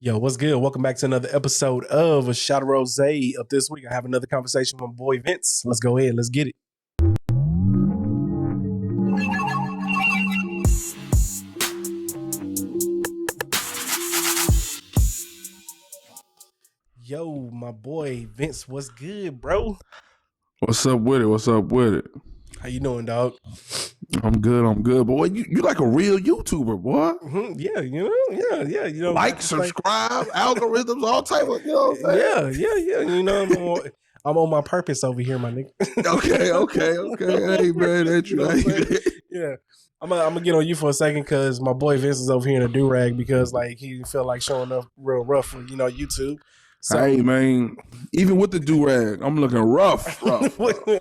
Yo, what's good? Welcome back to another episode of A Shot of Rose. Up this week, I have another conversation with my boy Vince. Let's go ahead. Let's get it. Yo, my boy Vince, what's good, bro? What's up with it? What's up with it? How you doing, dog? I'm good. Boy, you like a real YouTuber, boy. Mm-hmm. Yeah, you know, like, subscribe, algorithms, all type of, you know what I'm saying? Yeah. You know, I'm on my purpose over here, my nigga. Okay. Hey, man, that's You know what I'm saying? Yeah. I'm gonna get on you for a second because my boy Vince is over here in a do-rag because like he felt like showing up real rough for, YouTube. So, hey, man, even with the do-rag, I'm looking rough. I'm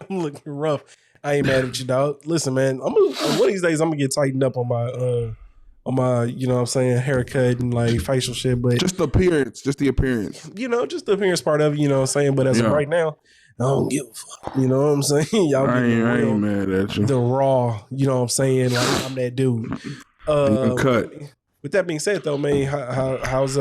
looking rough. I ain't mad at you, dog. Listen, man, one of these days I'm gonna get tightened up on my you know what I'm saying, haircut and like facial shit, but just the appearance. just the appearance part of it, you know what I'm saying? But as of right now, I don't give a fuck. You know what I'm saying? Y'all I ain't mad at you. The raw, you know what I'm saying? Like I'm that dude. Cut. With that being said though, man, how's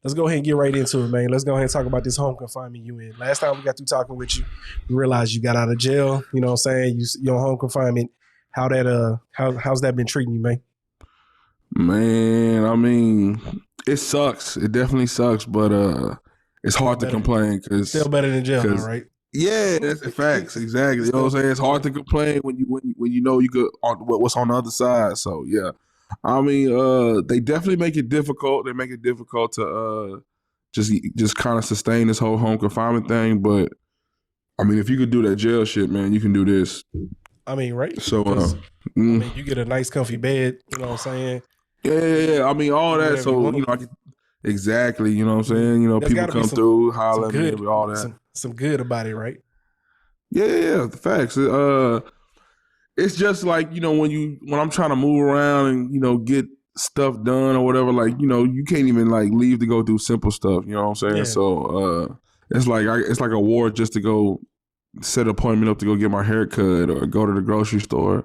let's go ahead and get right into it, man. Let's go ahead and talk about this home confinement you in. Last time we got through talking with you, we realized you got out of jail. You know what I'm saying? You're on home confinement. How's that been treating you, man? Man, I mean, it sucks. It definitely sucks, but it's hard to complain because still better than jail, right? Yeah, that's facts. Exactly. You know what I'm saying? It's hard to complain when you know you could what's on the other side. So yeah. I mean, they definitely make it difficult. They make it difficult to just kind of sustain this whole home confinement thing. But I mean, if you could do that jail shit, man, you can do this. I mean, right? So I mean, you get a nice comfy bed, you know what I'm saying? Yeah. I mean, all that. So exactly, you know what I'm saying? You know, people come through, holler at me, all that. Some good about it, right? Yeah, the facts. It's just like, you know, when I'm trying to move around and, get stuff done or whatever, like, you can't even like leave to go do simple stuff. You know what I'm saying? Yeah. So it's like a war just to go set an appointment up to go get my hair cut or go to the grocery store.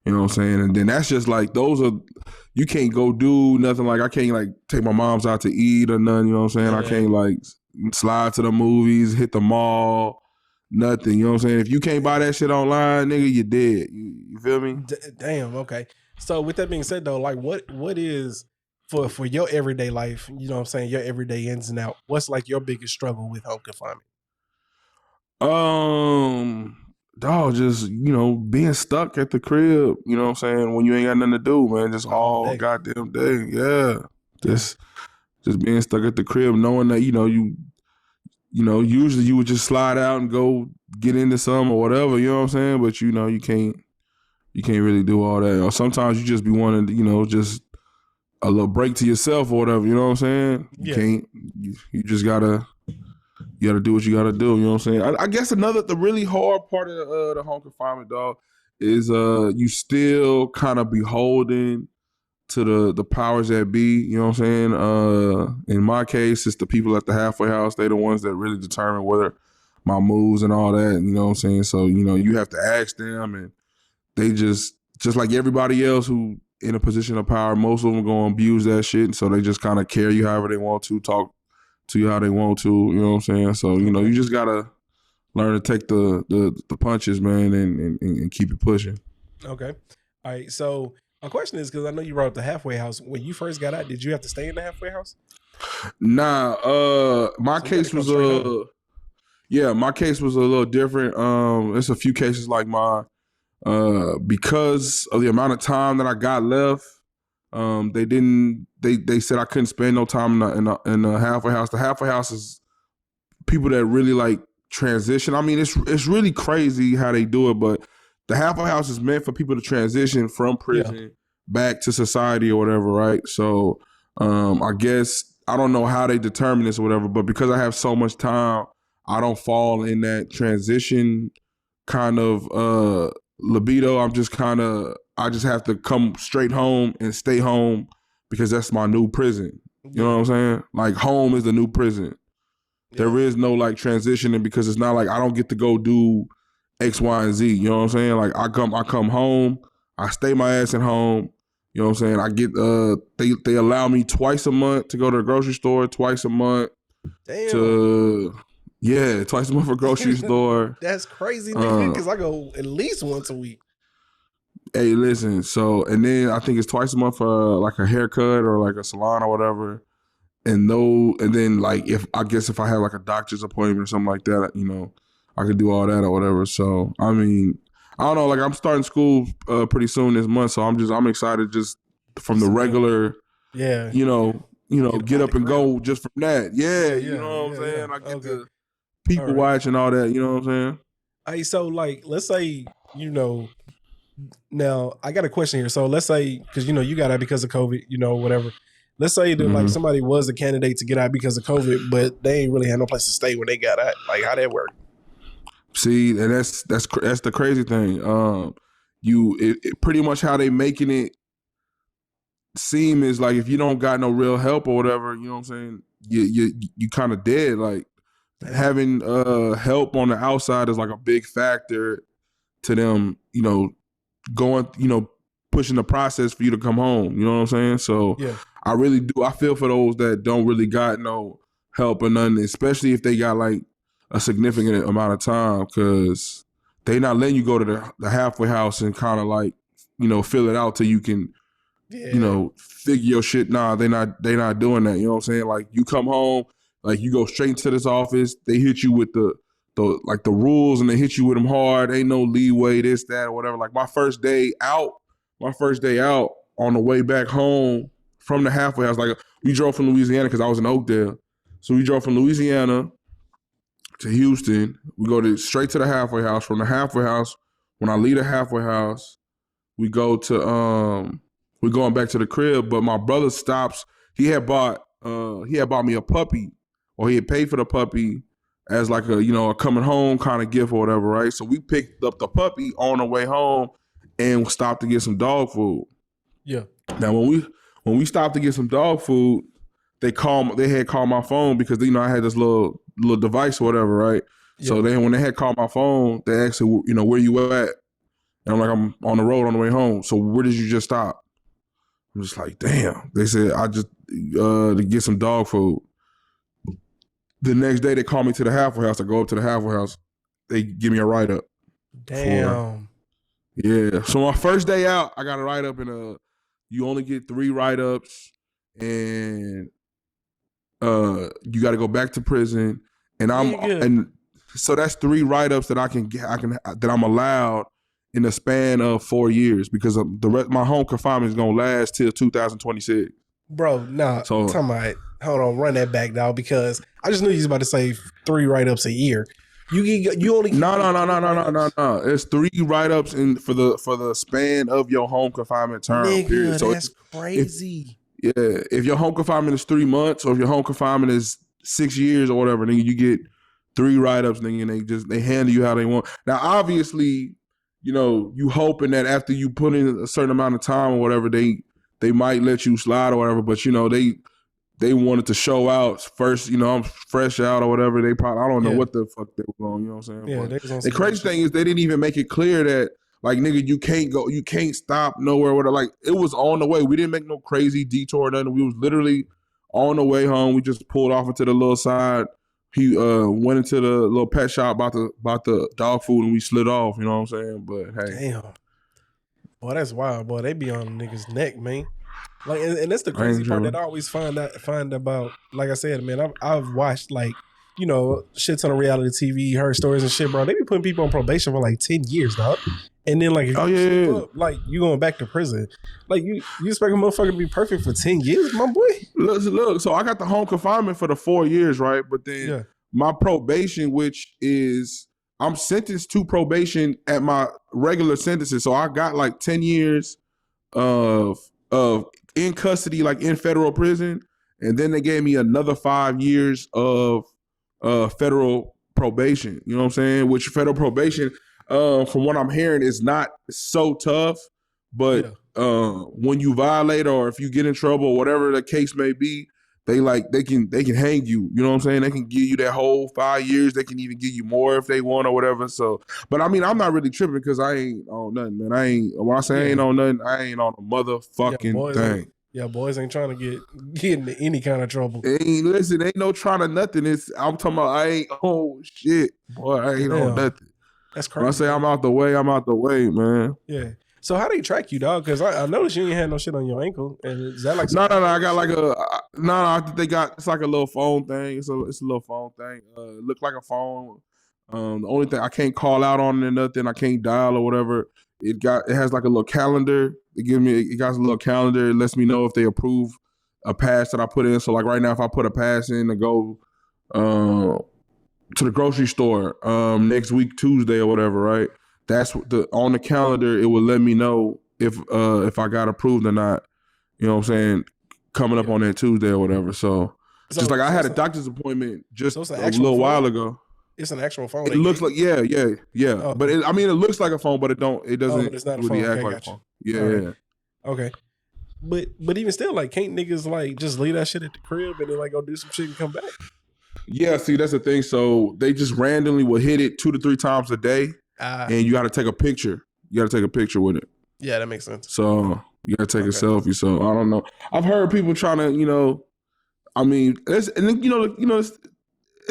You know what I'm saying? And then that's just like, you can't go do nothing. Like I can't like take my mom's out to eat or nothing. You know what I'm saying? Yeah. I can't like slide to the movies, hit the mall. Nothing, you know what I'm saying? If you can't buy that shit online, nigga, you dead. You feel me? Damn, okay. So with that being said though, like what is for your everyday life, you know what I'm saying, your everyday ins and out, what's like your biggest struggle with home confinement? Dog, just, being stuck at the crib, you know what I'm saying, when you ain't got nothing to do, man, just all goddamn day. Yeah. Just being stuck at the crib, knowing that, usually you would just slide out and go get into some or whatever, you know what I'm saying? But you can't really do all that. Or sometimes you just be wanting to, just a little break to yourself or whatever, you know what I'm saying? You can't. You just gotta do what you gotta do, you know what I'm saying? I guess the really hard part of the home confinement, dog, is you still kind of beholden to the powers that be, you know what I'm saying? In my case, it's the people at the halfway house. They're the ones that really determine whether my moves and all that, you know what I'm saying? So, you have to ask them, and they just like everybody else who in a position of power, most of them go and abuse that shit. So they just kind of carry you however they want to, talk to you how they want to, you know what I'm saying? So, you just gotta learn to take the punches, man, and keep it pushing. Okay. All right. So my question is, because I know you brought up the halfway house. When you first got out, did you have to stay in the halfway house? Nah. My case was my case was a little different. It's a few cases like mine. Because of the amount of time that I got left, they said I couldn't spend no time in the halfway house. The halfway house is people that really like transition. I mean, it's really crazy how they do it, but the halfway house is meant for people to transition from prison back to society or whatever, right? So I guess, I don't know how they determine this or whatever, but because I have so much time, I don't fall in that transition kind of libido. I just have to come straight home and stay home because that's my new prison. You know what I'm saying? Like home is the new prison. Yeah. There is no like transitioning because it's not like I don't get to go do X, Y, and Z. You know what I'm saying? Like I come home, I stay my ass at home. You know what I'm saying? I get they allow me twice a month to go to the grocery store, twice a month Damn. twice a month for grocery store. That's crazy, nigga, because I go at least once a week. Hey, listen, so, and then I think it's twice a month for like a haircut or like a salon or whatever. And then like if I have like a doctor's appointment or something like that, you know, I could do all that or whatever. So, I mean, I don't know, like I'm starting school pretty soon this month, so I'm excited just from the regular, you know, get up and go just from that. Yeah, you know what I'm saying? I get the people watch and all that, you know what I'm saying? Hey, so like, let's say, you know, now I got a question here. So let's say, because you know, you got out because of COVID, you know, whatever. Let's say that like somebody was a candidate to get out because of COVID, but they ain't really had no place to stay when they got out. Like, how that work? See, and that's the crazy thing. It pretty much how they making it seem is like if you don't got no real help or whatever, you know what I'm saying? You kind of dead. Like having help on the outside is like a big factor to them, you know, going, you know, pushing the process for you to come home. You know what I'm saying? So I really do. I feel for those that don't really got no help or nothing, especially if they got like a significant amount of time, because they not letting you go to the halfway house and kind of like, you know, fill it out till you can, you know, figure your shit. Nah, they not doing that. You know what I'm saying? Like you come home, like you go straight into this office. They hit you with the rules and they hit you with them hard. Ain't no leeway, this, that, or whatever. Like my first day out on the way back home from the halfway house, like we drove from Louisiana because I was in Oakdale. So we drove from Louisiana to Houston. We go straight to the halfway house. From the halfway house, when I leave the halfway house, we go to we're going back to the crib. But my brother stops. He had bought me a puppy, or he had paid for the puppy as like a, you know, a coming home kind of gift or whatever, right? So we picked up the puppy on the way home and stopped to get some dog food. Yeah. Now when we stopped to get some dog food, they had called my phone because, you know, I had this little device or whatever, right? Yeah. So when they had called my phone, they asked, you know, where you at? And I'm like, I'm on the road on the way home. So where did you just stop? I'm just like, damn. They said, I just to get some dog food. The next day they call me to the halfway house. I go up to the halfway house. They give me a write-up. Damn. Yeah. So my first day out, I got a write-up in you only get 3 write-ups and you got to go back to prison. And and so that's 3 write-ups that that I'm allowed in the span of 4 years, because my home confinement is going to last till 2026. Bro, nah. So hold on, run that back, dog, because I just knew you was about to say 3 write-ups a year. You only no. It's 3 write-ups for the span of your home confinement term. Nigga, period. So that's crazy. If your home confinement is 3 months, or if your home confinement is 6 years or whatever, nigga, you get 3 write-ups, nigga, and they handle you how they want. Now, obviously, you know, you hoping that after you put in a certain amount of time or whatever, they might let you slide or whatever, but you know, they wanted to show out first, you know, I'm fresh out or whatever. They probably, I don't know what the fuck they were on, you know what I'm saying? Yeah, but the crazy thing is they didn't even make it clear that, like, nigga, you can't stop nowhere. Whatever. Like, it was on the way. We didn't make no crazy detour or nothing. We was literally on the way home. We just pulled off into the little side. He went into the little pet shop about the dog food, and we slid off, you know what I'm saying? But hey. Damn. Boy, that's wild, boy. They be on niggas' neck, man. Like, and that's the crazy part that I always find about. Like I said, man, I've watched, like, you know, shit ton of reality TV, heard stories and shit, bro. They be putting people on probation for like 10 years, dog. And then, like, if up, like, you going back to prison. Like, you expect a motherfucker to be perfect for 10 years, my boy? Look, so I got the home confinement for the 4 years, right? But then my probation, which is, I'm sentenced to probation at my regular sentences. So I got like 10 years of in custody, like in federal prison. And then they gave me another 5 years of federal probation. You know what I'm saying? Which federal probation, from what I'm hearing, is not so tough. But when you violate, or if you get in trouble, or whatever the case may be, they can hang you. You know what I'm saying? They can give you that whole 5 years. They can even give you more if they want or whatever. So, but I mean, I'm not really tripping because I ain't on nothing, man. When I say I ain't on nothing, I ain't on a motherfucking thing. Boys ain't trying to get into any kind of trouble. Ain't no trying to nothing. I'm talking about I ain't on shit, boy. I ain't on nothing. That's crazy. When I say I'm out the way, man. Yeah. So how they track you, dog? Because I noticed you ain't had no shit on your ankle. And is that like no? I got like I think they got it's like a little phone thing. It's a little phone thing. It look like a phone. The only thing I can't call out on it or nothing. I can't dial or whatever. It has like a little calendar. It got a little calendar. It lets me know if they approve a pass that I put in. So like right now, if I put a pass in to go to the grocery store next week Tuesday or whatever, right? That's on the calendar. It will let me know if I got approved or not. You know what I'm saying? Coming up on that Tuesday or whatever. So just like I had a doctor's appointment just a little while ago. It's an actual phone. It looks like yeah. Oh. But it looks like a phone, but it doesn't it's not really act like a phone. Yeah. Okay. But even still, like, can't niggas like just leave that shit at the crib and then like go do some shit and come back? Yeah, see, that's the thing. So they just randomly will hit it 2 to 3 times a day, and you got to take a picture. You got to take a picture with it. Yeah, that makes sense. So you got to take a selfie. So I don't know. I've heard people trying to, I mean, it's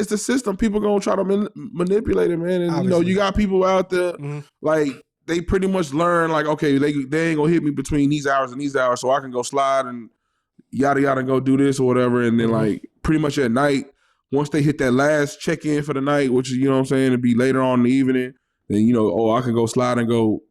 the system. People gonna try to manipulate it, man. And Obviously. You got people out there like they pretty much learn like, okay, they ain't gonna hit me between these hours and these hours, so I can go slide and yada yada and go do this or whatever. And then like pretty much at night, once they hit that last check in for the night, which is what I'm saying, it'd be later on in the evening, then I can go slide and go,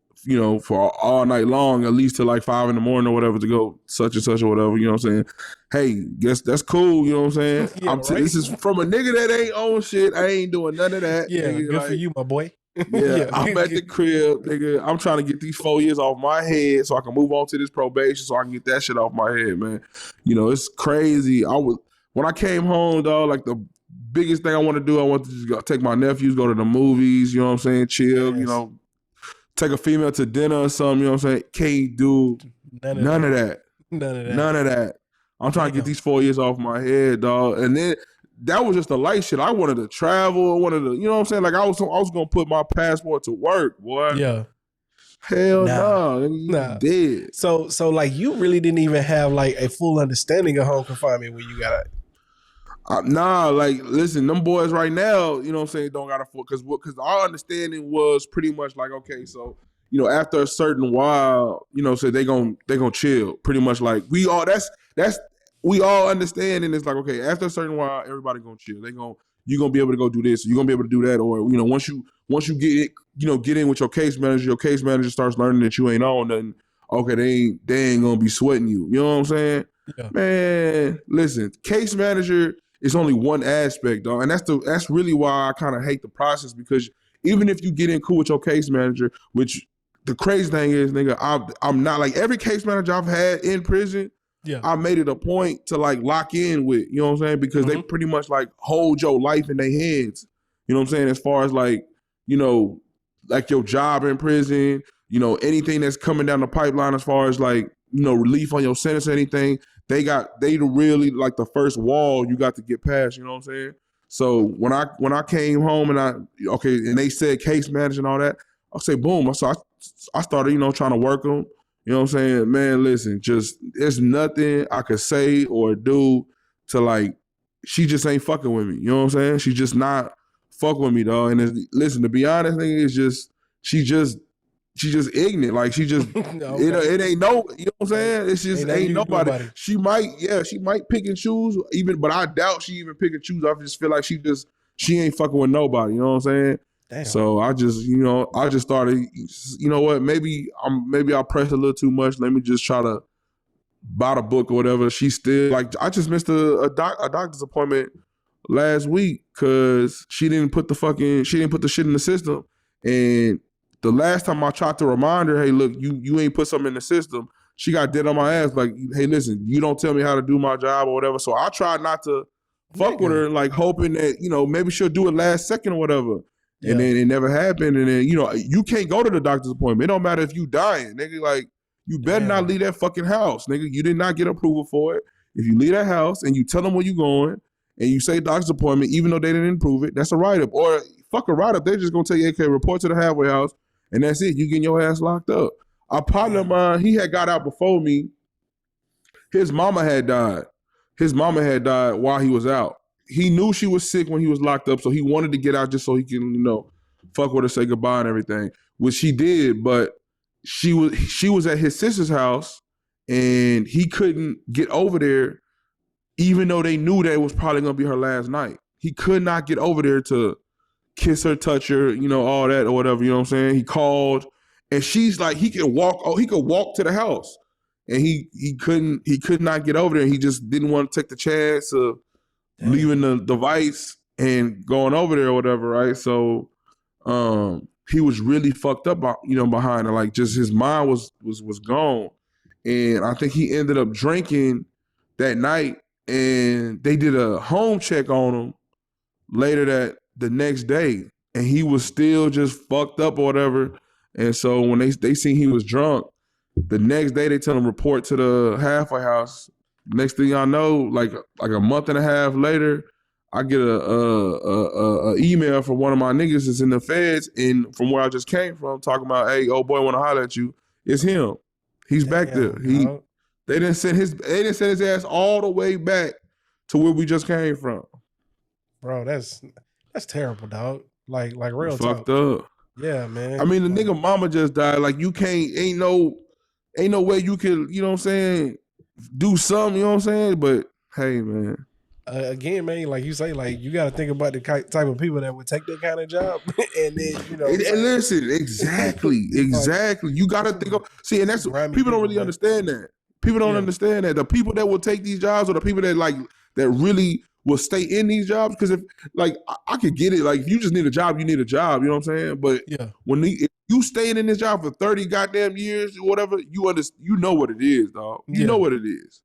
for all night long, at least till like 5 a.m. or whatever to go such and such or whatever. You know what I'm saying? Hey, guess that's cool. You know what I'm saying? Yeah, This is from a nigga that ain't on shit. I ain't doing none of that. Yeah, nigga. good for you, my boy. Yeah, I'm at the crib, nigga. I'm trying to get these 4 years off my head so I can move on to this probation so I can get that shit off my head, man. It's crazy. When I came home, dog, like the biggest thing I want to do, I want to just take my nephews, go to the movies, you know what I'm saying? Chill, Yes. Take a female to dinner or something, you know what I'm saying? Can't do none of that. None of that. I'm trying to get these 4 years off my head, dog. And then that was just the light shit. I wanted to travel. I wanted to, you know what I'm saying? Like I was gonna put my passport to work, boy. Yeah. Hell no. Dead. So like you really didn't even have like a full understanding of home confinement when you got out. Nah, like listen, them boys right now, you know what I'm saying, don't got a full because our understanding was pretty much like, okay, so after a certain while, so they gonna chill. Pretty much like we all understand, and it's like, okay, after a certain while, everybody gonna chill. You're gonna be able to go do this, you're gonna be able to do that, or once you get get in with your case manager starts learning that you ain't on nothing. Okay, they ain't gonna be sweating you. You know what I'm saying? Yeah. Man, listen, case manager is only one aspect, dog, and that's really why I kind of hate the process, because even if you get in cool with your case manager, which the crazy thing is, nigga, I'm not like every case manager I've had in prison. Yeah, I made it a point to like lock in with, you know what I'm saying, because they pretty much like hold your life in their hands. You know what I'm saying? As far as like, like your job in prison, anything that's coming down the pipeline as far as like, relief on your sentence or anything, they really like the first wall you got to get past, you know what I'm saying? So when I came home and they said case manager and all that, I say boom. So I started, trying to work them. You know what I'm saying? Man, listen, there's nothing I could say or do to like, she just ain't fucking with me. You know what I'm saying? She just not fucking with me, dog. And listen, to be honest, nigga, it's just, she just ignorant. Like she just, it ain't no, you know what I'm saying? It's just ain't nobody. She might pick and choose but I doubt she even pick and choose. I just feel like she ain't fucking with nobody. You know what I'm saying? Damn. So I just started, what, maybe I pressed a little too much. Let me just try to buy the book or whatever. She still, like, I just missed a doctor's appointment last week because she didn't put the shit in the system. And the last time I tried to remind her, hey, look, you ain't put something in the system, she got dead on my ass like, hey, listen, you don't tell me how to do my job or whatever. So I tried not to fuck with her, like hoping that, maybe she'll do it last second or whatever. Yeah. And then it never happened. And then, you can't go to the doctor's appointment. It don't matter if you dying, nigga. Like, you better not leave that fucking house, nigga. You did not get approval for it. If you leave that house and you tell them where you're going and you say doctor's appointment, even though they didn't prove it, that's a write-up. Or fuck a write-up. They're just going to tell you, okay, report to the halfway house, and that's it. You getting your ass locked up. A partner of mine, he had got out before me. His mama had died. His mama had died while he was out. He knew she was sick when he was locked up, so he wanted to get out just so he can, fuck with her, say goodbye and everything, which she did, but she was at his sister's house, and he couldn't get over there, even though they knew that it was probably going to be her last night. He could not get over there to kiss her, touch her, all that or whatever, you know what I'm saying? He called, and she's like, he could walk to the house. And he could not get over there. He just didn't want to take the chance of leaving the device and going over there or whatever, right? So he was really fucked up, behind her. Like, just his mind was gone. And I think he ended up drinking that night, and they did a home check on him later the next day, and he was still just fucked up or whatever. And so when they seen he was drunk, the next day they tell him report to the halfway house. Next thing y'all know, like a month and a half later, I get a email from one of my niggas that's in the feds and from where I just came from, talking about, hey, old boy want to holler at you. It's him. He's back there. They didn't send his ass all the way back to where we just came from. Bro, that's terrible, dog. Like real fucked talk. up. Yeah, man. I mean, the nigga mama just died. Like, you can't, ain't no way you could, you know what I'm saying, do something, you know what I'm saying? But hey, man. Again, man, like you say, like, you got to think about the type of people that would take that kind of job. And then, And listen, exactly. You got to think of, see, and that's, people don't really understand that. People don't understand that. The people that will take these jobs are the people that really will stay in these jobs. Because if, like, I could get it. Like, if you just need a job, you need a job. You know what I'm saying? But if you staying in this job for 30 goddamn years or whatever, you know what it is, dog. You know what it is.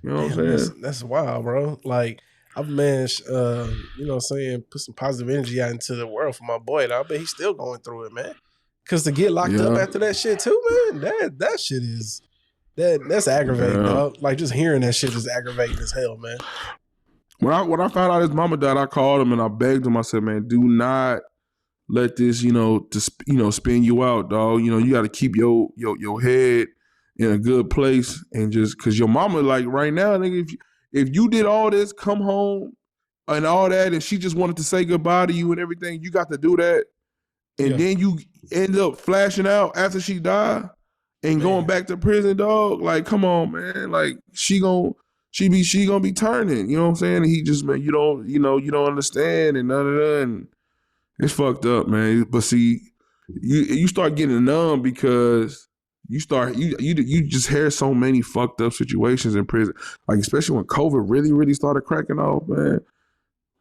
You know what I'm saying? That's wild, bro. Like, I've managed, put some positive energy out into the world for my boy. And I bet he's still going through it, man. Because to get locked up after that shit too, man, that shit is, that's aggravating, dog. Like, just hearing that shit is aggravating as hell, man. When I found out his mama died, I called him and I begged him. I said, man, do not let this, spin you out, dog. You got to keep your head in a good place, and just because your mama, like, right now, nigga, if you did all this, come home and all that, and she just wanted to say goodbye to you and everything, you got to do that, and then you end up flashing out after she died and going back to prison, dog. Like, come on, man. Like, she gonna be turning, you know what I'm saying? And he just, man, you don't understand and none of that, and it's fucked up, man. But see, you start getting numb because you just hear so many fucked up situations in prison, like, especially when COVID really, really started cracking off, man.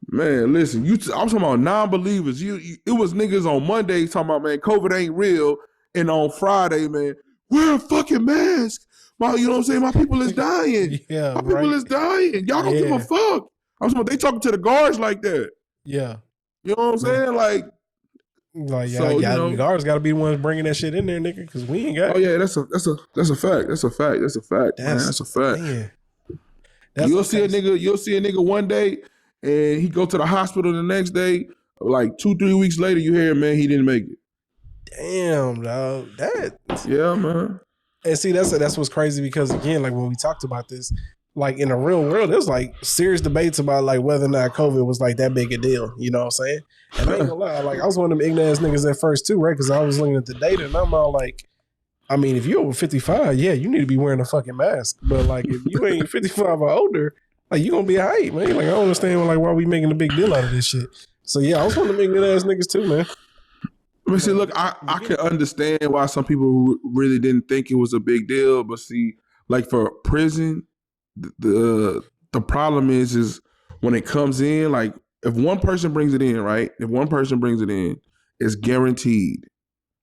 Man, listen, I'm talking about non-believers. It was niggas on Monday talking about, man, COVID ain't real, and on Friday, man, wear a fucking mask. You know what I'm saying? My people is dying. My people is dying. Y'all don't give a fuck. I'm talking about, they talking to the guards like that. Yeah. You know what I'm saying? Like, the guards got to be the ones bringing that shit in there, nigga, because we ain't got. Oh yeah, that's a fact. That's a fact. Man. That's a fact. Man. You'll see a nigga one day, and he go to the hospital the next day. Like 2-3 weeks later, you hear, man, he didn't make it. Damn, dog. Yeah, man. And see, that's what's crazy, because again, like, when we talked about this, like, in the real world, there's like serious debates about like whether or not COVID was like that big a deal. You know what I'm saying? And I ain't gonna lie, like, I was one of them ignorant ass niggas at first too, right? Because I was looking at the data and I'm all like, I mean, if you're over 55, yeah, you need to be wearing a fucking mask. But like, if you ain't 55 or older, like, you gonna be all right, man. Like, I don't understand like why we making a big deal out of this shit. So yeah, I was one of them ignorant ass niggas too, man. I mean, see, look, I can understand why some people really didn't think it was a big deal, but see, like, for prison, the problem is when it comes in, like, if one person brings it in, right? If one person brings it in, it's guaranteed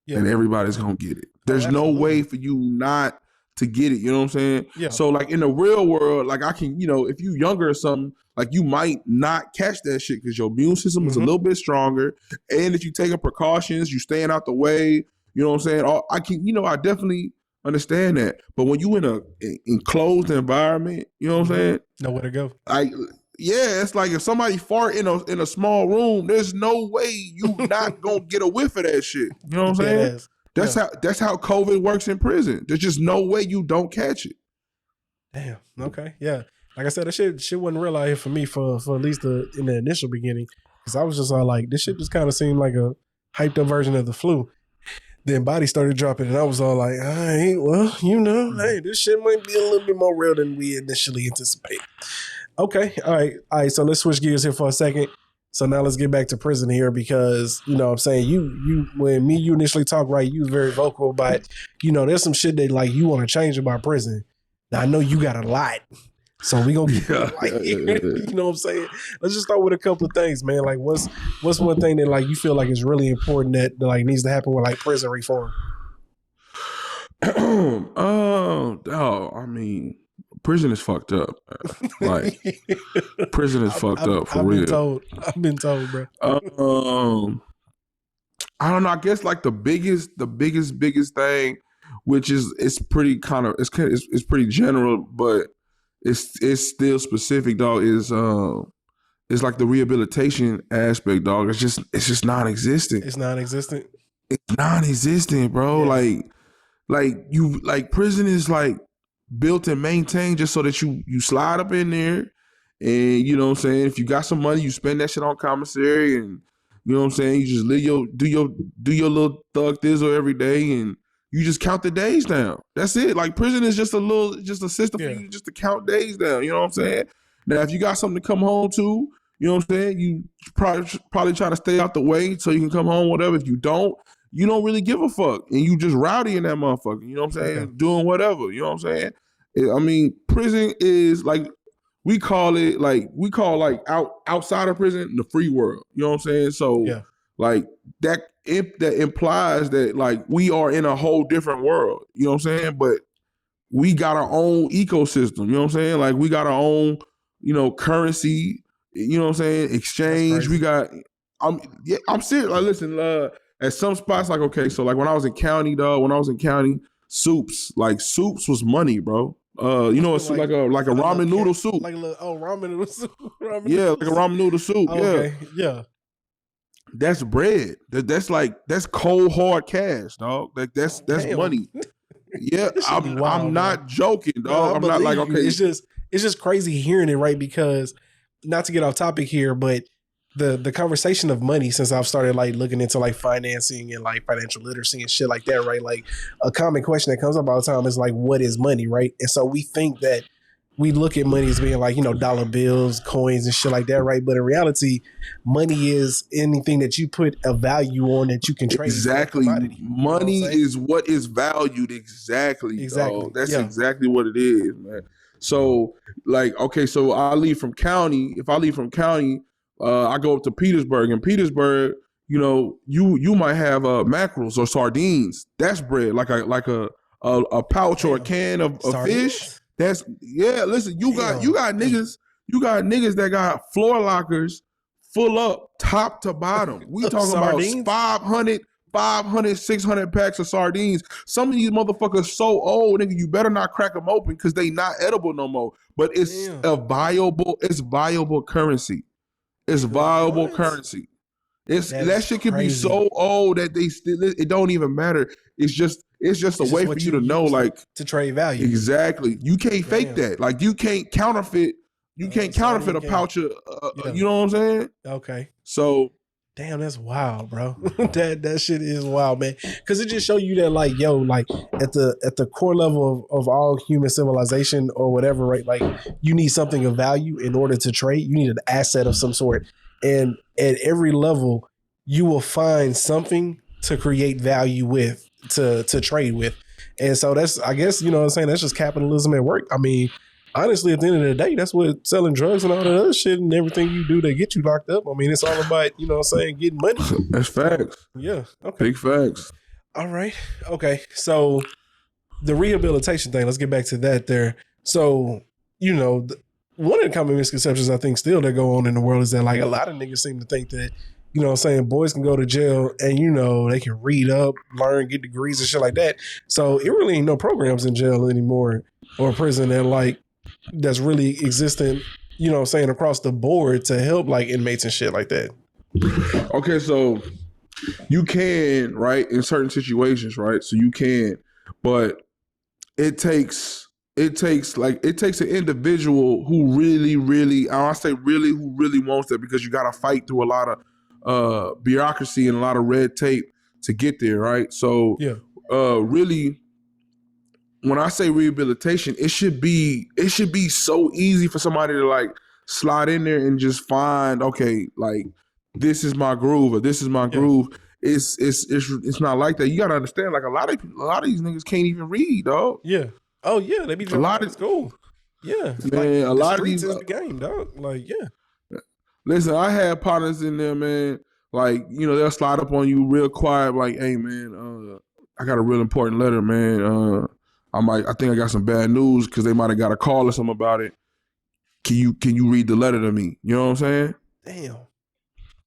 that everybody's gonna get it. There's no way for you not to get it. You know what I'm saying? Yeah. So, like, in the real world, like, I can, if you younger or something, like, you might not catch that shit because your immune system is a little bit stronger, and if you taking precautions, you staying out the way. You know what I'm saying? I definitely understand that. But when you in a enclosed environment, you know what I'm saying? Nowhere to go. Like, yeah, it's like if somebody fart in a small room, there's no way you not gonna get a whiff of that shit. You know what I'm saying? That's how COVID works in prison. There's just no way you don't catch it. Damn. Okay. Yeah. Like I said, that shit wasn't real out here for me for at least in the initial beginning, because I was just all like, this shit just kind of seemed like a hyped up version of the flu. Then bodies started dropping, and I was all like, all right, well, hey, this shit might be a little bit more real than we initially anticipated. Okay, all right. So let's switch gears here for a second. So now let's get back to prison here, because you know what I'm saying, you when you initially talked, right, you was very vocal about, there's some shit that like you want to change about prison. Now I know you got a lot. So we gonna get you know what I'm saying? Let's just start with a couple of things, man. Like what's one thing that like you feel like is really important that like needs to happen with like prison reform? I mean, prison is fucked up. Like prison is fucked up for real. I've been told, bro. I don't know. I guess like the biggest thing, which is it's pretty pretty general, but it's still specific, dog. Is like the rehabilitation aspect, dog. It's just non-existent. It's non-existent. It's non-existent, bro. Yeah. Like prison is like built and maintained just so that you slide up in there, and you know what I'm saying. If you got some money, you spend that shit on commissary, and you know what I'm saying. You just do your little thug thizzle every day, and you just count the days down. That's it. Like prison is just a system for you just to count days down. You know what I'm saying? Now, if you got something to come home to, you know what I'm saying? You probably try to stay out the way so you can come home, whatever. If you don't really give a fuck. And you just rowdy in that motherfucker. You know what I'm saying? Okay. Doing whatever. You know what I'm saying? I mean, prison is like, we call outside of prison, the free world. You know what I'm saying? So like that implies that like we are in a whole different world. You know what I'm saying? But we got our own ecosystem. You know what I'm saying? Like we got our own, currency. You know what I'm saying? Exchange. We got. I'm serious. Like listen, at some spots, like okay, so like when I was in county, soups was money, bro. It's like a ramen noodle soup. Like ramen noodle soup. Like a ramen noodle soup. Okay. Yeah. That's bread. That's cold hard cash, dog. Like that's money. Yeah, I'm not joking, dog. I'm not like okay. It's just crazy hearing it, right? Because not to get off topic here, but the conversation of money, since I've started like looking into like financing and like financial literacy and shit like that, right? Like a common question that comes up all the time is like, what is money, right? And so we think that we look at money as being like, dollar bills, coins and shit like that, right? But in reality, money is anything that you put a value on that you can trade. Exactly. Money is what is valued. Exactly. Dog. That's exactly what it is, man. So like, okay, so I leave from county. If I leave from county, I go up to Petersburg. In Petersburg, you might have mackerels or sardines. That's bread, like a pouch or a can of fish. That's listen, you got niggas that got floor lockers full up top to bottom. We talking about 500, 600 packs of sardines. Some of these motherfuckers so old, nigga, you better not crack them open because they not edible no more. But it's viable currency. It's viable currency. That shit can be so old that it don't even matter. It's just a way for you to know, like, to trade value. Exactly. You can't fake that. Like you can't counterfeit. You can't counterfeit a pouch of. You know what I'm saying? Okay. So. Damn, that's wild, bro. that shit is wild, man. Because it just show you that, like, yo, like at the core level of all human civilization or whatever, right? Like, you need something of value in order to trade. You need an asset of some sort, and at every level, you will find something to create value with, to trade with. And so that's, I guess, you know what I'm saying, that's just capitalism at work. I mean, honestly, at the end of the day, that's what selling drugs and all that other shit and everything you do to get you locked up. I mean, it's all about, you know what I'm saying, getting money. That's facts. Yeah. Okay. Big facts. All right. Okay. So the rehabilitation thing, let's get back to that there. So, one of the common misconceptions I think still that go on in the world is that like a lot of niggas seem to think that you know what I'm saying, boys can go to jail and, you know, they can read up, learn, get degrees and shit like that. So it really ain't no programs in jail anymore or prison that like, that's really existing, you know what I'm saying, across the board to help like inmates and shit like that. Okay, so you can, right, in certain situations, right? So you can, but it takes an individual who really, I say really, who really wants that, because you got to fight through a lot of bureaucracy and a lot of red tape to get there, right? So Yeah. really, when I say rehabilitation, it should be so easy for somebody to like slide in there and just find, okay, like this is my groove or this is my groove. It's not like that. You gotta understand, like a lot of these niggas can't even read, dog. Yeah. Oh yeah, they be A lot of school. Yeah, man, like, a lot of streets these is the game, dog. Like, yeah. Listen, I had partners in there, man. Like, you know, they'll slide up on you real quiet, like, hey man, I got a real important letter, man. I think I got some bad news, because they might have got a call or something about it. Can you read the letter to me? You know what I'm saying? Damn.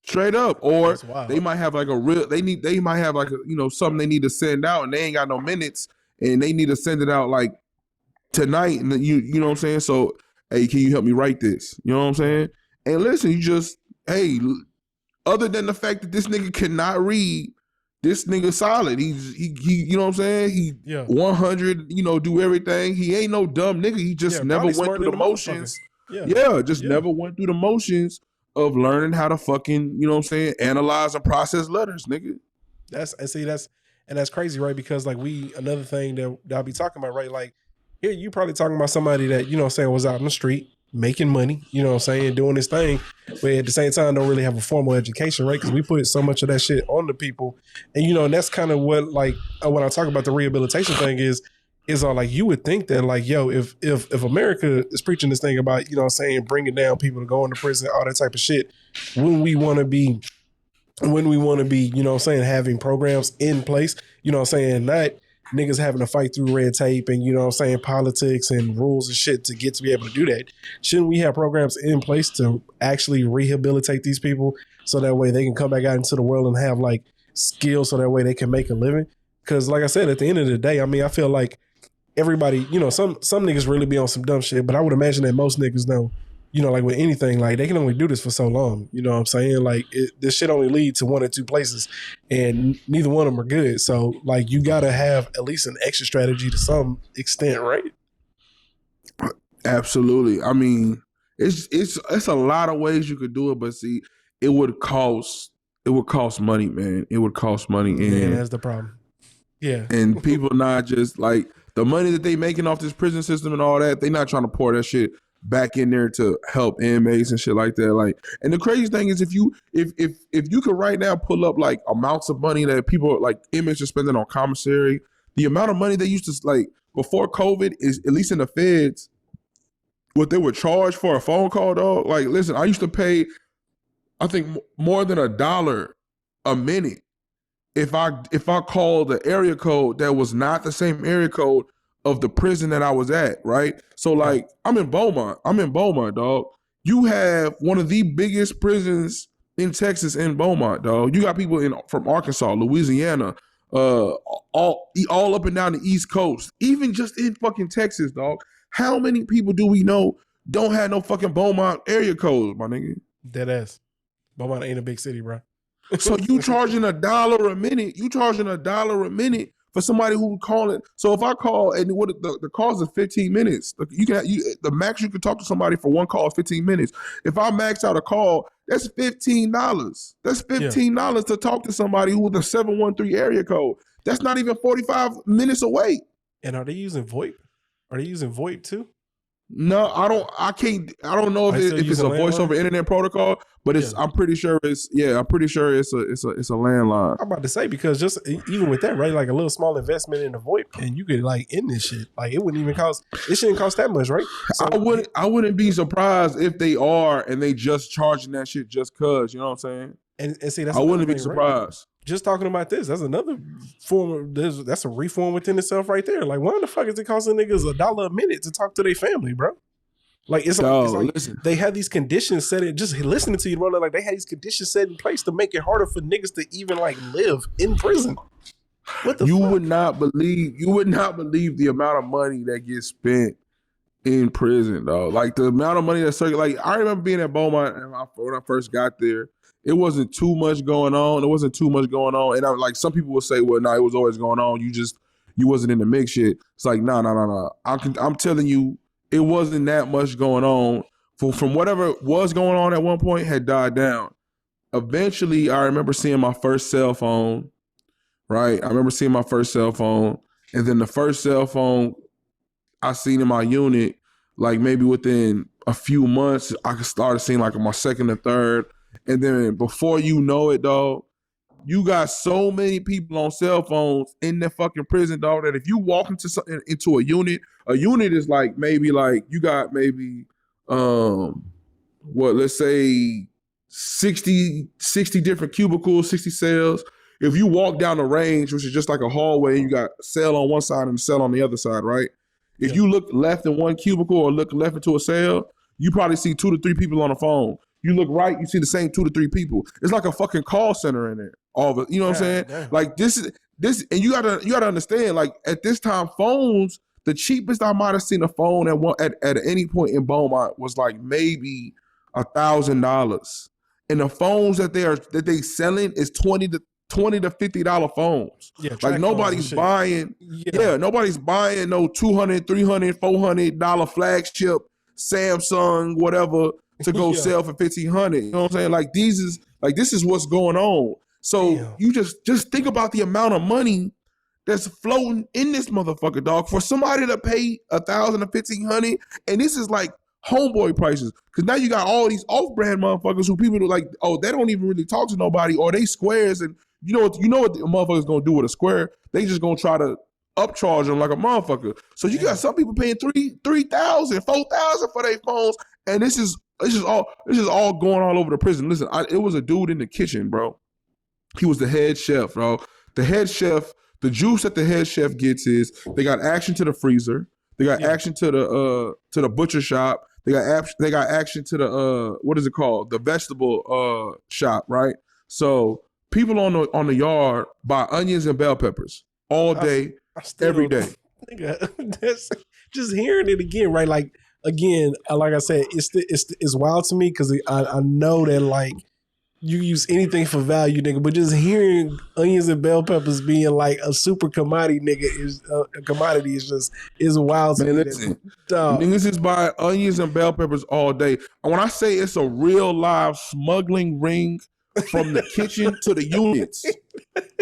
Straight up. Or wild. they might have like they might have like you know, something they need to send out and they ain't got no minutes and they need to send it out like tonight, and you know what I'm saying? So, hey, can you help me write this? You know what I'm saying? And listen, you just, hey, other than the fact that this nigga cannot read, this nigga solid. He you know what I'm saying? He 100, you know, do everything. He ain't no dumb nigga. He just never went through the motions. Never went through the motions of learning how to fucking, you know what I'm saying, analyze and process letters, nigga. That's crazy, right? Because like another thing that I'll be talking about, right? Like here you probably talking about somebody that, you know what I'm saying, was out in the street making money, you know what I'm saying, doing this thing, but at the same time don't really have a formal education, right? Because we put so much of that shit on the people. And, you know, and that's kind of what, like, when I talk about the rehabilitation thing is all like, you would think that like, yo, if America is preaching this thing about, you know what I'm saying, bringing down people to go into prison, all that type of shit, when we want to be, you know what I'm saying, having programs in place, you know what I'm saying, not niggas having to fight through red tape and, you know what I'm saying, politics and rules and shit to be able to do that. Shouldn't we have programs in place to actually rehabilitate these people so that way they can come back out into the world and have like skills so that way they can make a living? Because like I said, at the end of the day, I mean, I feel like everybody, you know, some niggas really be on some dumb shit, but I would imagine that most niggas know, you know, like with anything, like they can only do this for so long. You know what I'm saying? Like this shit only leads to one or two places and neither one of them are good. So like you got to have at least an exit strategy to some extent, right? Absolutely. I mean, it's a lot of ways you could do it, but see, it would cost money, man. It would cost money. And that's the problem. Yeah. And people not just like the money that they making off this prison system and all that, they not trying to pour that shit back in there to help inmates and shit like that. Like, and the crazy thing is, if you could right now pull up like amounts of money that people like inmates are spending on commissary, the amount of money they used to, like before COVID, is at least in the feds, what they would charge for a phone call, dog. Like, listen, I used to pay, I think more than $1 a minute if I called the area code that was not the same area code of the prison that I was at, right? So like, I'm in Beaumont, dog. You have one of the biggest prisons in Texas in Beaumont, dog. You got people from Arkansas, Louisiana, all up and down the East Coast, even just in fucking Texas, dog. How many people do we know don't have no fucking Beaumont area codes, my nigga? Dead ass. Beaumont ain't a big city, bro. So you charging $1 a minute? You charging $1 a minute for somebody who calling? So if I call and what the calls is 15 minutes, the max you can talk to somebody for one call is 15 minutes. If I max out a call, that's $15. That's $15 to talk to somebody who with a 713 area code. That's not even 45 minutes away. And are they using VoIP? Are they using VoIP too? No, I don't know if it's a voice over internet protocol, but I'm pretty sure it's a landline. I'm about to say, because just even with that, right, like a little small investment in the VoIP and you could like end this shit. Like it shouldn't cost that much, right? So, I wouldn't be surprised if they are and they just charging that shit just cause, you know what I'm saying? And see, that's I wouldn't be surprised. Right? Just talking about this, that's another form of that's a reform within itself right there. Like, why the fuck is it costing niggas $1 a minute to talk to their family, bro? Like it's Dog, like listen. they had these conditions set in. Just listening to you, bro, like they had these conditions set in place to make it harder for niggas to even like live in prison. What the You fuck? would not believe the amount of money that gets spent in prison, though. Like the amount of money that like I remember being at Beaumont when I first got there. It wasn't too much going on. And I, like some people will say, well, no, it was always going on. You wasn't in the mix yet. It's like, no. I'm telling you, it wasn't that much going on. From whatever was going on at one point had died down. Eventually, I remember seeing my first cell phone. Right, I remember seeing my first cell phone, and then the first cell phone I seen in my unit, like maybe within a few months, I started seeing like my second or third. And then before you know it, dog, you got so many people on cell phones in the fucking prison, dog, that if you walk into a unit is like maybe like you got maybe let's say 60 different cubicles, 60 cells. If you walk down the range, which is just like a hallway, you got a cell on one side and a cell on the other side, right? If you look left in one cubicle or look left into a cell, you probably see 2 to 3 people on the phone. You look right, you see the same 2 to 3 people. It's like a fucking call center in there. All of it, you know what I'm saying? Damn. Like this, and you gotta understand. Like at this time, phones, the cheapest I might have seen a phone at any point in Beaumont was like maybe $1,000, and the phones that they selling is $20 to $50 phones. Yeah, like nobody's buying. Yeah, nobody's buying no $200, $300, $400 flagship Samsung whatever to go sell for $1,500. You know what I'm saying? Like this is what's going on. So you just think about the amount of money that's floating in this motherfucker, dog, for somebody to pay $1,000 or $1,500, and this is like homeboy prices. Because now you got all these off-brand motherfuckers who people are like, oh, they don't even really talk to nobody, or they squares, and you know what the motherfucker's gonna do with a square? They just gonna try to upcharge them like a motherfucker. So you got some people paying $3,000, $4,000 for their phones, and this is all going all over the prison. Listen, it was a dude in the kitchen, bro. He was the head chef, bro. The head chef, the juice that the head chef gets is they got action to the freezer, they got action to the butcher shop, they got action to the what is it called? The vegetable shop, right? So people on the yard buy onions and bell peppers all day, every day. Nigga, that's just hearing it again, right? Like again, like I said, it's wild to me because I know that like you use anything for value, nigga, but just hearing onions and bell peppers being like a super commodity, nigga, is a commodity is wild to me. Listen, niggas just buy onions and bell peppers all day. And when I say it's a real live smuggling ring from the kitchen to the units,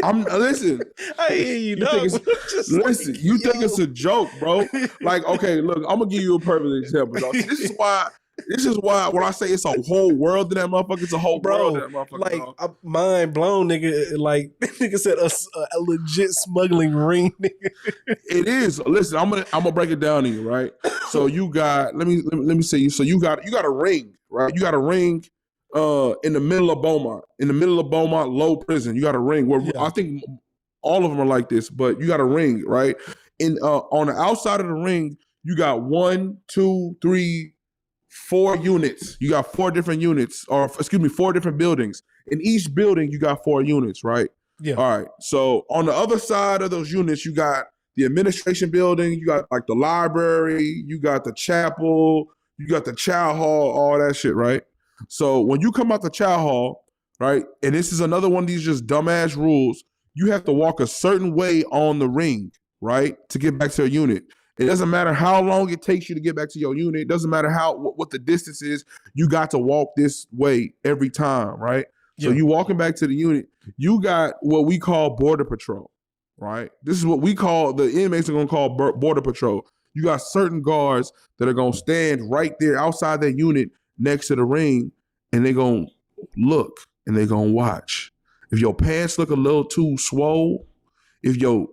listen. I hear you, think it's a joke, bro. Like, okay, look, I'm gonna give you a perfect example, dog. This is why when I say it's a whole world in that motherfucker, it's a whole world in that motherfucker. Like, I'm mind blown, nigga. Like, nigga said a legit smuggling ring, nigga. It is. Listen, I'm gonna break it down to you, right? So you got let me say you. So you got a ring, right? You got a ring in the middle of Beaumont, low prison. You got a ring where I think all of them are like this, but you got a ring, right? And on the outside of the ring, you got 1, 2, 3, 4 units. You got 4 different units, or excuse me, 4 different buildings. In each building, you got 4 units, right? Yeah. All right. So on the other side of those units, you got the administration building, you got like the library, you got the chapel, you got the chow hall, all that shit, right? So when you come out the chow hall, right, and this is another one of these just dumbass rules, you have to walk a certain way on the ring, right, to get back to a unit. It doesn't matter how long it takes you to get back to your unit. It doesn't matter what the distance is. You got to walk this way every time, right? Yeah. So you walking back to the unit, you got what we call border patrol, right? This is what we call, the inmates are going to call border patrol. You got certain guards that are going to stand right there outside that unit next to the ring, and they're going to look and they're going to watch. If your pants look a little too swole, if you're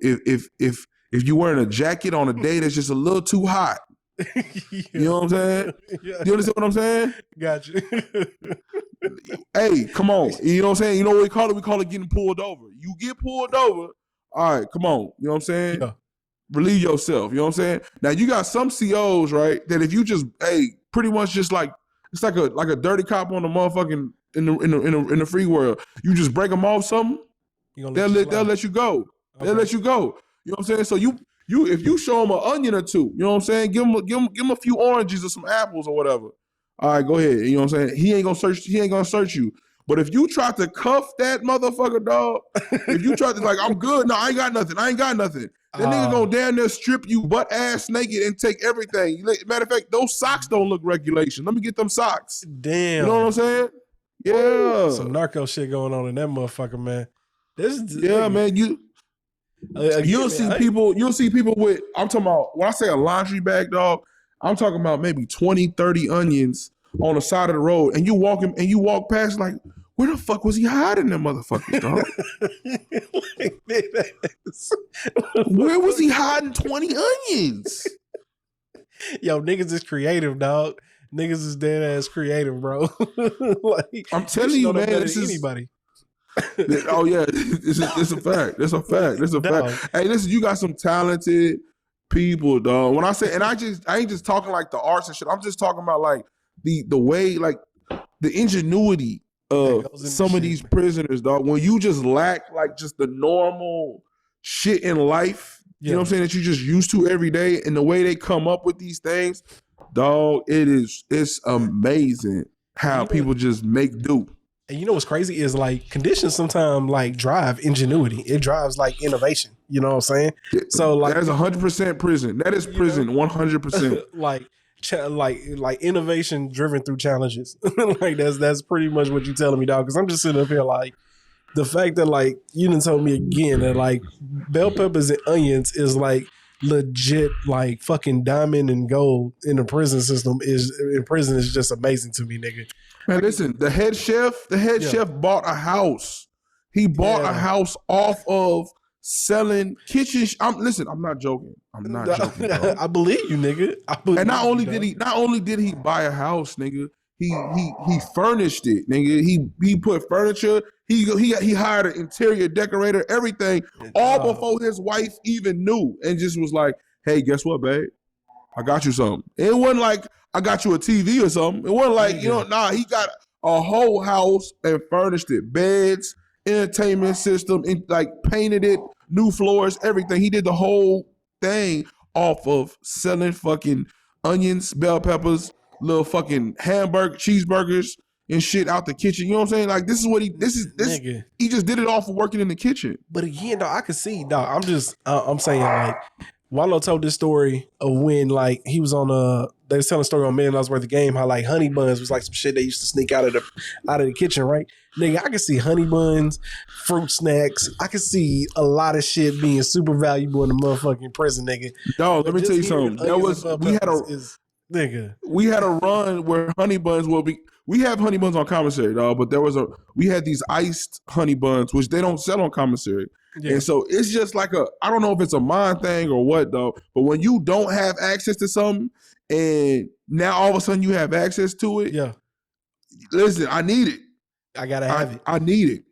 wearing a jacket on a day that's just a little too hot, you know what I'm saying? Yeah. You understand what I'm saying? Gotcha. Hey, come on. You know what I'm saying? You know what we call it? We call it getting pulled over. You get pulled over, all right, come on. You know what I'm saying? Yeah. relieve yourself. You know what I'm saying? Now you got some COs, right? That if you just pretty much just like it's like a dirty cop on the motherfucking in the free world. You just break them off something, they'll let you go. Okay. They'll let you go. You know what I'm saying? So you if you show them an onion or two, you know what I'm saying? Give them a few oranges or some apples or whatever. All right, go ahead. You know what I'm saying? He ain't gonna search you. But if you try to cuff that motherfucker, dog, if you try to like, I'm good. No, I ain't got nothing. That nigga gonna damn near strip you butt ass naked and take everything. Matter of fact, those socks don't look regulation. Let me get them socks. Damn. You know what I'm saying? Yeah. Some narco shit going on in that motherfucker, man. Man. You'll see people with, I'm talking about, when I say a laundry bag, dog, I'm talking about maybe 20, 30 onions on the side of the road, and you walk past like, where the fuck was he hiding them motherfuckers, dog? Where was he hiding 20 onions? Yo, niggas is creative, dog. Niggas is dead ass creative, bro. Like, I'm telling you, man, this is anybody. Oh yeah, it's a fact. That's a fact. Hey, listen, you got some talented people, dog. When I say, and I ain't just talking like the arts and shit. I'm just talking about like the way, like the ingenuity of some of these prisoners, dog. When you just lack like just the normal shit in life, you know what I'm saying, that you just used to every day, and the way they come up with these things, dog, it's amazing how people just make do. And you know what's crazy is like conditions sometimes like drive ingenuity. It drives like innovation. You know what I'm saying? So like that's 100% prison. That is prison, 100%. like innovation driven through challenges. Like that's pretty much what you're telling me, dog. Because I'm just sitting up here like the fact that like you done told me again that like bell peppers and onions is like legit like fucking diamond and gold in the prison system is just amazing to me, nigga. Man, listen, the head chef bought a house. He bought a house off of selling kitchen. I'm not joking. I'm not joking. I believe you, nigga. And not only did he buy a house, nigga, he furnished it, nigga. He put furniture. He hired an interior decorator, everything, all before his wife even knew, and just was like, "Hey, guess what, babe? I got you something." It wasn't like I got you a TV or something. It wasn't like, he got a whole house and furnished it. Beds, entertainment system, and like painted it, new floors, everything. He did the whole thing off of selling fucking onions, bell peppers, little fucking cheeseburgers and shit out the kitchen. You know what I'm saying? Like nigga. He just did it all for working in the kitchen. But again, dog, I could see, dog. I'm saying like Wallow told this story of when like he was on they was telling a story on $1 Million Worth of Game, how like honey buns was like some shit they used to sneak out of the kitchen, right? Nigga, I could see honey buns, fruit snacks. I could see a lot of shit being super valuable in the motherfucking prison, nigga. Dog, let me tell you something. We had a run where honey buns will be. We have honey buns on commissary, dog, but we had these iced honey buns, which they don't sell on commissary. Yeah. And so it's just like I don't know if it's a mind thing or what, though, but when you don't have access to something and now all of a sudden you have access to it, listen, I need it. I gotta have it. I need it.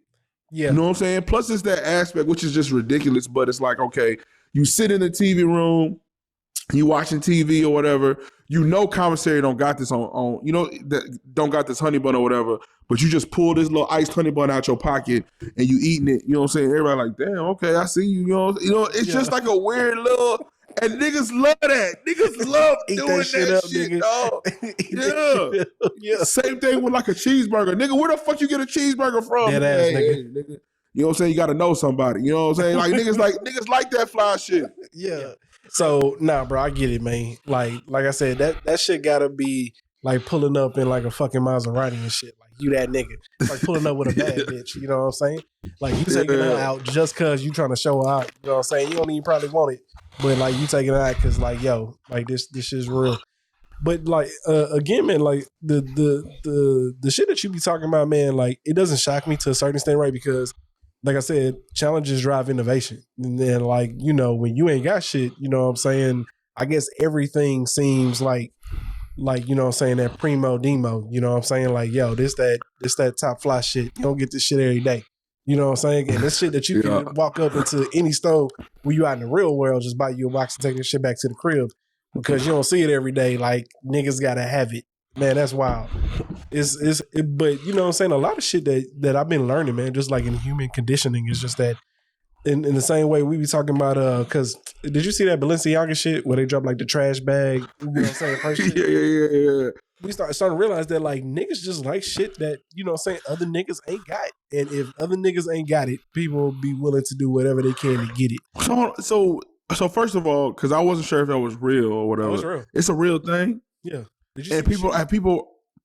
Yeah. You know what I'm saying? Plus it's that aspect, which is just ridiculous, but it's like, okay, you sit in the TV room, you watching TV or whatever, commissary don't got this on don't got this honey bun or whatever, but you just pull this little iced honey bun out your pocket and you eating it, you know what I'm saying? Everybody like, damn, okay, I see you, it's just like a weird little, and niggas love that. Niggas love doing that shit, dog. Yeah. Same thing with like a cheeseburger. Nigga, where the fuck you get a cheeseburger from? Dead ass, nigga. You know what I'm saying? You gotta know somebody. You know what I'm saying? Like niggas like that fly shit. Yeah. So nah, bro, I get it, man. Like I said, that shit gotta be like pulling up in like a fucking Maserati and shit. Like you that nigga. Like pulling up with a bad bitch. You know what I'm saying? Like you taking her out just cause you trying to show her out. You know what I'm saying? You don't even probably want it, but like you taking her out cause like yo, like this shit's real. But like again, man, like the shit that you be talking about, man, like it doesn't shock me to a certain extent, right? Because like I said, challenges drive innovation. And then like, when you ain't got shit, you know what I'm saying? I guess everything seems like, you know what I'm saying, that primo demo, you know what I'm saying? Like, yo, this that top fly shit. You don't get this shit every day. You know what I'm saying? And this shit that you can walk up into any store where you out in the real world, just buy you a box and take this shit back to the crib because you don't see it every day. Like niggas gotta have it. Man, that's wild. But you know what I'm saying? A lot of shit that I've been learning, man, just like in human conditioning is just that in the same way we be talking about because did you see that Balenciaga shit where they drop like the trash bag? You know what I'm saying? First shit? Yeah. We starting to realize that like niggas just like shit that, you know what I'm saying, other niggas ain't got. And if other niggas ain't got it, people will be willing to do whatever they can to get it. So first of all, because I wasn't sure if that was real or whatever. It's real. It's a real thing. Yeah. Did you see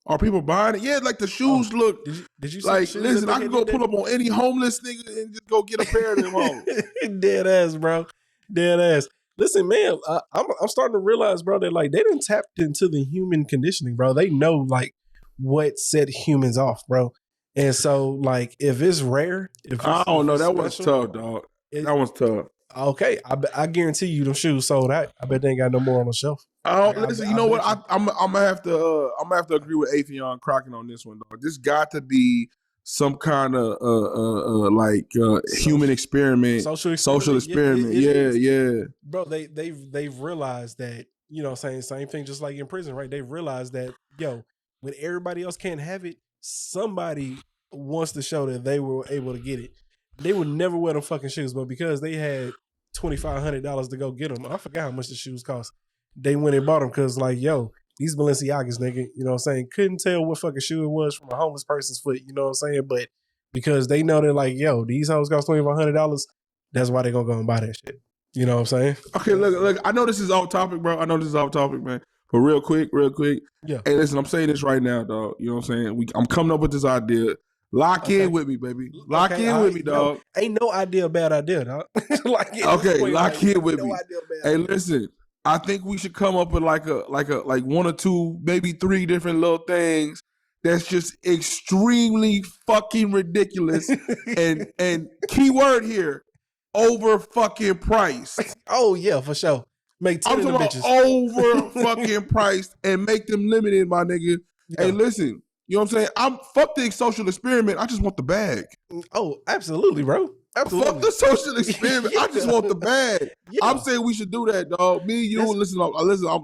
are people buying it? Yeah, like the shoes look. Did you see like? Listen, I can go pull up on any homeless nigga and just go get a pair of them on. Dead ass, bro. Dead ass. Listen, man, I'm starting to realize, bro, that like they done tapped into the human conditioning, bro. They know like what set humans off, bro. And so like if it's rare, I don't know, that was tough, dog. That was tough. Okay, I guarantee you them shoes sold out. I bet they ain't got no more on the shelf. Listen, you know what? I'm gonna have to agree with Afion Crockett on this one, dog. This got to be some kind of human experiment, social experiment. Yeah. Bro, they've realized that, you know, same thing, just like in prison, right? They realized that when everybody else can't have it, somebody wants to show that they were able to get it. They would never wear them fucking shoes, but because they had $2,500 to go get them, I forgot how much the shoes cost. They went and bought them because, like, these Balenciagas, nigga, you know what I'm saying, couldn't tell what fucking shoe it was from a homeless person's foot, you know what I'm saying? But because they know that, like, these hoes cost $2,500, that's why they gonna go and buy that shit. You know what I'm saying? Okay, look, I know this is off topic, bro. Man. But real quick. Yeah. Hey, listen, I'm saying this right now, dog. You know what I'm saying? I'm coming up with this idea. Lock in with me, baby. Lock in with me, dog. Ain't no idea a bad idea, dog. Lock in with me. Hey, listen. I think we should come up with like one or two, maybe three different little things that's just extremely fucking ridiculous and keyword here, over fucking priced. Oh yeah, for sure. Make 10 of the bitches over fucking priced and make them limited, my nigga. Yeah. Hey, listen. You know what I'm saying? I'm fuck the social experiment. I just want the bag. Oh, absolutely, bro. Absolutely. Fuck the social experiment. I just want the bag. Yeah. I'm saying we should do that, dog. Me and you, listen.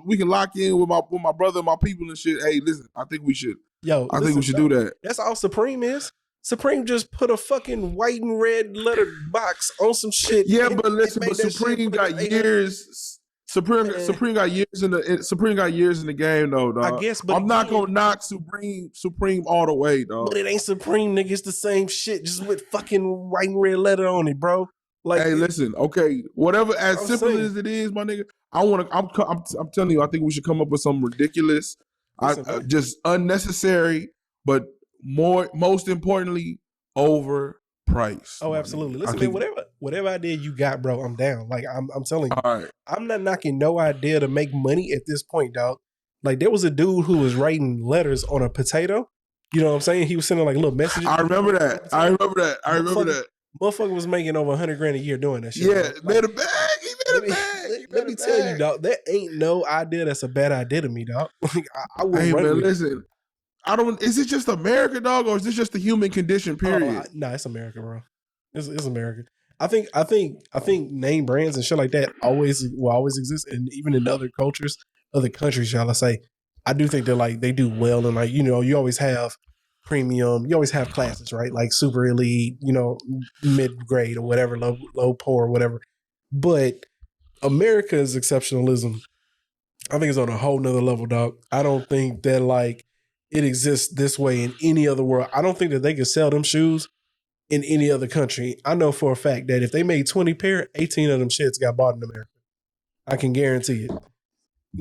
We can lock in with my brother and my people and shit. Hey, listen. I think we should. I think we should do that. That's all Supreme is. Supreme just put a fucking white and red lettered box on some shit. Yeah, but listen, but Supreme got years. Supreme got years in the game though, dog. I guess, but I'm not gonna knock Supreme all the way, dog. But it ain't Supreme, nigga. It's the same shit, just with fucking white and red letter on it, bro. Like, hey, listen, okay, whatever. As simple as it is, my nigga. I'm telling you, I think we should come up with something ridiculous, just unnecessary, but most importantly, overpriced. Oh, absolutely. Listen, man, whatever idea you got, bro, I'm down. Like I'm telling you, all right. I'm not knocking no idea to make money at this point, dog. Like there was a dude who was writing letters on a potato. You know what I'm saying? He was sending like little messages. I remember that. Motherfucker was making over $100,000 a year doing that shit. Yeah, made a bag. He made a bag. Let me tell you, dog. There ain't no idea that's a bad idea to me, dog. I will run with listen. Is it just America, dog, or is this just the human condition, period? No, it's America, bro. It's America. I think name brands and shit like that will always exist, and even in other cultures, other countries, shall I say. I do think that like they do well, and like, you know, you always have premium, you always have classes, right? Like super elite, you know, mid grade or whatever, low poor or whatever. But America's exceptionalism, I think, is on a whole nother level, dog. I don't think that like it exists this way in any other world. I don't think that they could sell them shoes in any other country. I know for a fact that if they made 20 pair, 18 of them shits got bought in America. I can guarantee it.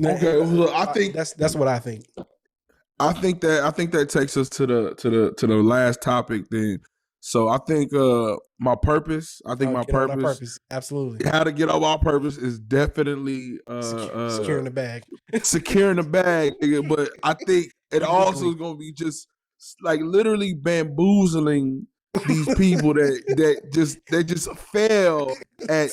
Okay, well, I think that's what I think. I think that takes us to the last topic then. So I think my purpose. Absolutely. How to get off our purpose is definitely securing the bag. Securing the bag, nigga. But I think it also is gonna be just like literally bamboozling these people that just fail at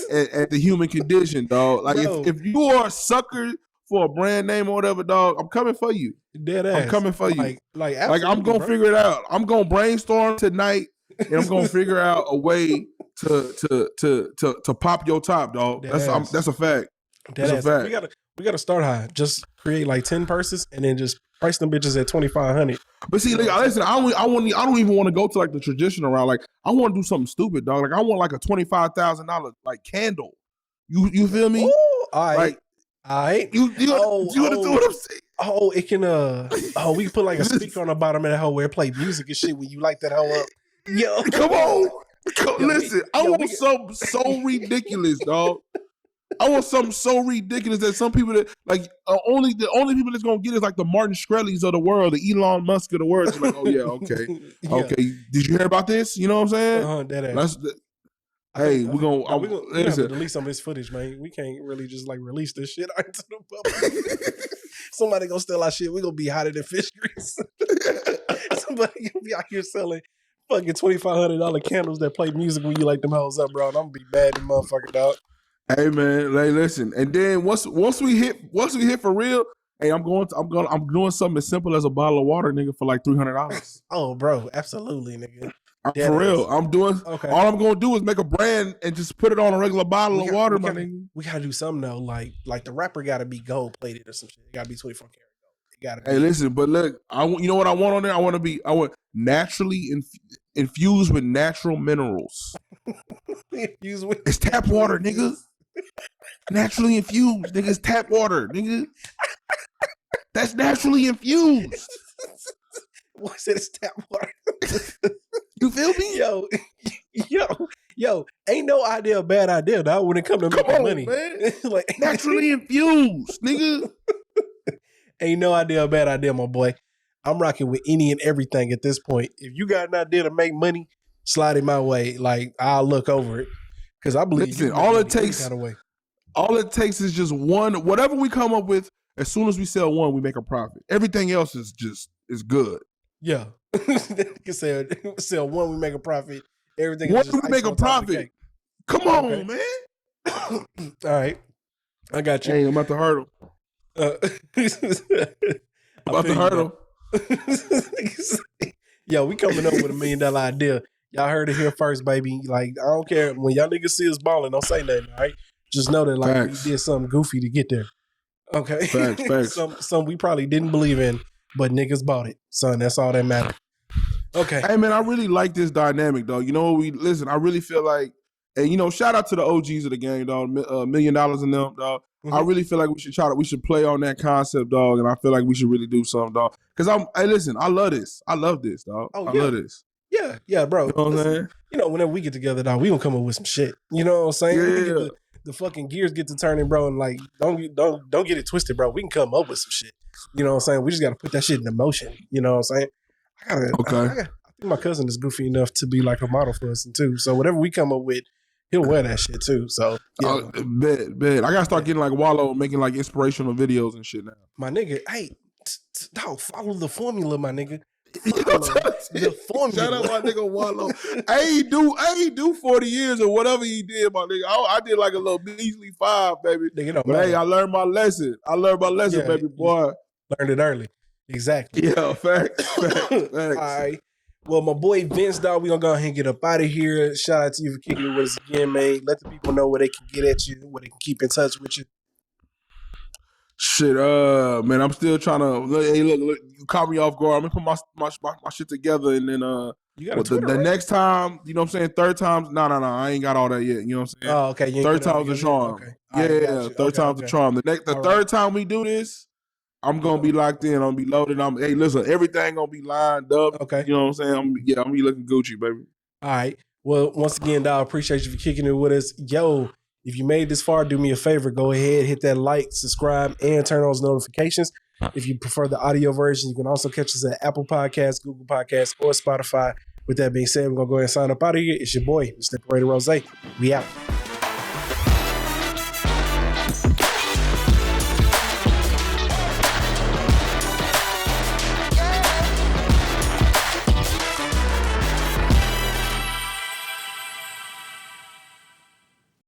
the human condition, dog. Like if you are a sucker for a brand name or whatever, dog, I'm coming for you. Dead ass. I'm coming for you. Like I'm gonna figure it out. I'm gonna brainstorm tonight and I'm gonna figure out a way to pop your top, dog. That's a fact. That's a fact. We gotta start high. Just create like 10 purses and then just price them bitches at $2,500. But see, like, listen, I don't even want to go to like the traditional route. Like, I want to do something stupid, dog. Like, I want like a $25,000 like candle. You feel me? Ooh, all right. Like, all right. You understand what I'm saying? Oh, it can we can put like a speaker on the bottom of that hoe where it play music and shit when you light that hoe up. Yo, come on. Listen, I want something so ridiculous, dog. I want something so ridiculous that some people that like the only people that's gonna get is like the Martin Shkreli's of the world, the Elon Musk of the world. It's like, oh yeah, okay, okay. Did you hear about this? You know what I'm saying? Hey, we're gonna delete some of this footage, man. We can't really just like release this shit out into the public. Somebody gonna steal our shit. We're gonna be hotter than fish grease. Somebody gonna be out here selling fucking $2,500 candles that play music when you light them hoes up, bro. And I'm gonna be mad at motherfucker, dog. Hey man, like listen, and then once we hit for real, hey, I'm doing something as simple as a bottle of water, nigga, for like $300. Oh, bro, absolutely, nigga. For real, I'm doing. Okay. All I'm gonna do is make a brand and just put it on a regular bottle of water, my nigga. We gotta do something though, like the wrapper gotta be gold plated or some shit. It gotta be 24 karat gold. It gotta be. Hey, listen, but look, you know what I want on there? I want naturally infused with natural minerals. It's tap water, nigga. Naturally infused, nigga. It's tap water, nigga. That's naturally infused. What said it's tap water? You feel me? Yo, ain't no idea a bad idea, dog, when it comes to making money. Man. Like naturally infused, nigga. Ain't no idea a bad idea, my boy. I'm rocking with any and everything at this point. If you got an idea to make money, slide it my way. Like, I'll look over it. Because I believe all it takes is just one. Whatever we come up with, as soon as we sell one, we make a profit. Everything else is good. Yeah. You can sell one, we make a profit. Everything else we make a profit. Come on, man. All right. I got you. Hey, I'm about to hurdle. About to hurdle. Yo, we coming up with $1 million idea. Y'all heard it here first, baby. Like, I don't care. When y'all niggas see us balling, don't say nothing, all right? Just know that, like, we did something goofy to get there. Okay? Facts. Some we probably didn't believe in, but niggas bought it. Son, that's all that matters. Okay. Hey, man, I really like this dynamic, dog. You know what? Listen, I really feel like, and, you know, shout out to the OGs of the game, dog. $1 million in them, dog. Mm-hmm. I really feel like we should play on that concept, dog, and I feel like we should really do something, dog. Because listen, I love this. I love this, dog. I love this. Yeah, bro. You know what I'm saying? You know, whenever we get together, dog, we gonna come up with some shit. You know what I'm saying? Yeah. The fucking gears get to turning, bro, and like, don't get it twisted, bro. We can come up with some shit. You know what I'm saying? We just gotta put that shit into motion. You know what I'm saying? I think my cousin is goofy enough to be like a model for us too. So whatever we come up with, he'll wear that shit too. So yeah. Bet. I gotta start getting like Wallow, making like inspirational videos and shit now. My nigga, hey, dog, follow the formula, my nigga. The formula. Shout out my nigga Wallow. I ain't do 40 years or whatever he did, my nigga. I did like a little measly 5, baby. Nigga, but hey, I learned my lesson. Baby boy. Learned it early. Exactly. Yeah, facts. All right. Well, my boy Vince, dog, we gonna go ahead and get up out of here. Shout out to you for kicking it with us again, man. Let the people know where they can get at you, where they can keep in touch with you. Shit, man, I'm still trying to. Hey, look, you caught me off guard. I'm gonna put my shit together, and then you got the next time, you know what I'm saying? Third time, no, I ain't got all that yet. You know what I'm saying? Oh, okay. Third time's the charm. Okay. Yeah, third time's the charm. The third time we do this, I'm gonna be locked in. I'm gonna be loaded. Hey, listen, everything gonna be lined up. Okay, you know what I'm saying? I'm gonna be looking Gucci, baby. All right. Well, once again, dog, appreciate you for kicking it with us. Yo, if you made this far, do me a favor. Go ahead, hit that like, subscribe, and turn on those notifications. If you prefer the audio version, you can also catch us at Apple Podcasts, Google Podcasts, or Spotify. With that being said, we're going to go ahead and sign up out of here. It's your boy, Mr. Operator Rose. We out.